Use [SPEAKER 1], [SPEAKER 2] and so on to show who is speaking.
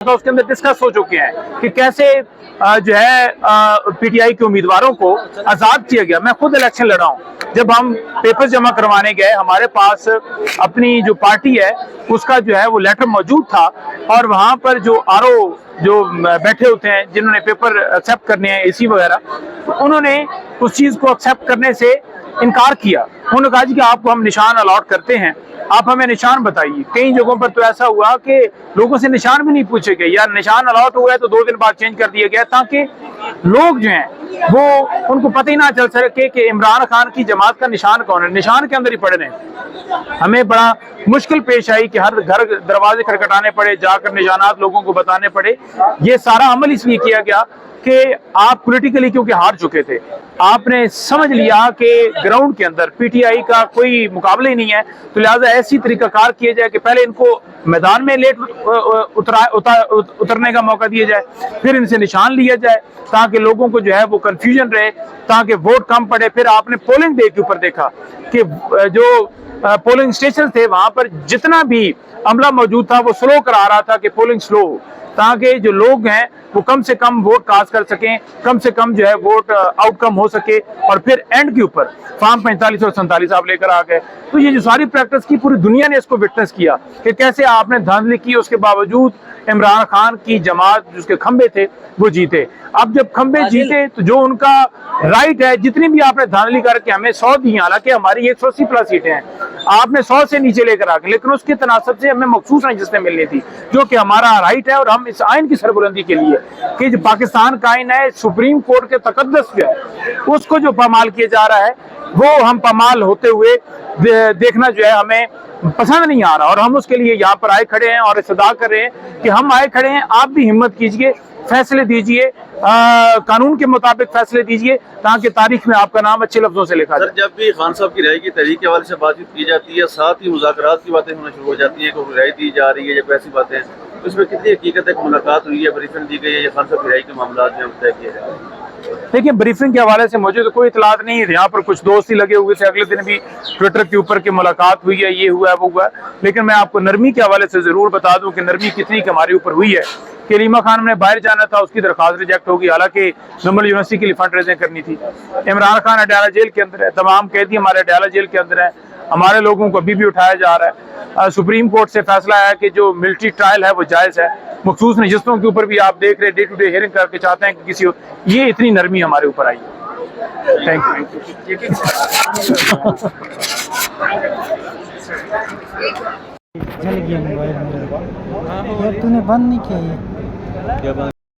[SPEAKER 1] उसके अंदर डिस्कस हो चुके हैं कि कैसे जो है पीटीआई के उम्मीदवारों को आजाद किया गया। मैं खुद इलेक्शन लड़ा हूं। जब हम पेपर जमा करवाने गए, हमारे पास अपनी जो पार्टी है उसका जो है वो लेटर मौजूद था, और वहां पर जो आरओ जो बैठे होते हैं जिन्होंने पेपर एक्सेप्ट करने हैं एसी वगैरह, तो उन्होंने उस चीज को एक्सेप्ट करने से इनकार किया। उन्होंने कहा जी कि आपको हम निशान अलॉट करते हैं, आप हमें निशान बताइए। कई जगहों पर तो ऐसा हुआ कि लोगों से निशान भी नहीं पूछे गए, या निशान अलॉट हुआ है तो 2 दिन बाद चेंज कर दिया गया, ताकि लोग जो हैं वो उनको पता ही ना चल सके कि इमरान खान की जमात का निशान कौन है। निशान के अंदर ही पड़े रहे। हमें बड़ा मुश्किल पेश आई कि हर घर दरवाजे खटखटाने पड़े, जाकर निशानात लोगों को बताने पड़े। ये सारा अमल इसलिए किया गया कि आप पॉलिटिकली क्योंकि हार चुके थे, आपने समझ लिया कि ग्राउंड के अंदर पीटीआई का कोई मुकाबला ही नहीं है, तो लिहाजा ऐसी तरीकाकार किए जाए कि पहले इनको मैदान में लेट उतरने का मौका दिया जाए, फिर इनसे निशान लिया जाए ताकि लोगों को जो है वो कंफ्यूजन रहे, ताकि वोट कम पड़े। फिर आपने पोलिंग डे के ऊपर देखा कि जो पोलिंग स्टेशन थे वहां पर जितना भी अमला मौजूद था वो स्लो करा रहा था कि पोलिंग स्लो हो, ताकि जो लोग हैं वो कम से कम वोट कास्ट कर सकें, कम से कम जो है वोट आउटकम हो सके। और फिर एंड के ऊपर फॉर्म 45 और 47 आप लेकर आ गए। तो ये जो सारी प्रैक्टिस की पूरी दुनिया ने इसको विटनेस किया कि कैसे आपने धांधली की, उसके बावजूद इमरान खान की जमात जिसके खंबे थे वो जीते। अब जब खंबे जीते तो जो उनका राइट है, जितनी भी आपने धांधली करके हमें 100 दी, हालांकि हमारी 180 प्लस सीटें हैं, आपने 100 से नीचे लेकर आ गए, लेकिन उसके तनासब से हमें मखसूस नहीं जिसने मिलनी थी, जो कि हमारा राइट है। और हम इस आइन की सरबुलंदी के लिए कि जो पाकिस्तान का आइन है, सुप्रीम कोर्ट के तकद्दस जो है उसको जो पामाल किया जा रहा है, वो हम पामाल होते हुए देखना जो है हमें पसंद नहीं आ रहा। और हम उसके लिए यहाँ पर आए खड़े हैं और इस्तदा कर रहे हैं कि हम आए खड़े हैं, आप भी हिम्मत कीजिए, फैसले दीजिए, कानून के मुताबिक फैसले दीजिए, ताकि तारीख में आपका नाम अच्छे लफ्जों से लिखा जाए।
[SPEAKER 2] जब भी खान साहब की रिहाई की तहरीक के हवाले से बातचीत की जाती है, साथ ही मुज़ाकरात की बातें होना शुरू हो जाती है कि रिहाई दी जा रही है, जब ऐसी बातें हैं तो इसमें कितनी हकीकत है कि मुलाकात हुई है, ब्रीफिंग दी गई है, या खान साहब की रिहाई के मामला में तय किया जाए?
[SPEAKER 1] देखिए, ब्रीफिंग के हवाले से मुझे तो कोई इतलात नहीं है। यहाँ पर कुछ दोस्त ही लगे हुए थे, अगले दिन भी ट्विटर के ऊपर की मुलाकात हुई है, ये हुआ है वो हुआ है। लेकिन मैं आपको नरमी के हवाले से जरूर बता दूं कि नरमी कितनी हमारे ऊपर हुई है कि रीमा खान ने बाहर जाना था, उसकी दरखास्त रिजेक्ट होगी, हालांकि नॉर्मल यूनिवर्सिटी के लिए फंड रेजिंग करनी थी। इमरान खान अडयाला जेल के अंदर है, तमाम कैदी हमारे अडयाला जेल के अंदर है, हमारे लोगों को अभी भी उठाया जा रहा है। सुप्रीम कोर्ट से फैसला आया कि जो मिलिट्री ट्रायल है वो जायज़ है। मखसूस नशिस्तों के ऊपर भी आप देख रहे डे टू डे हियरिंग करके चाहते हैं कि किसी, ये इतनी नरमी हमारे ऊपर आई है। Thank you.
[SPEAKER 3] चल गया मोबाइल मेरा, तूने बंद नहीं किया ये।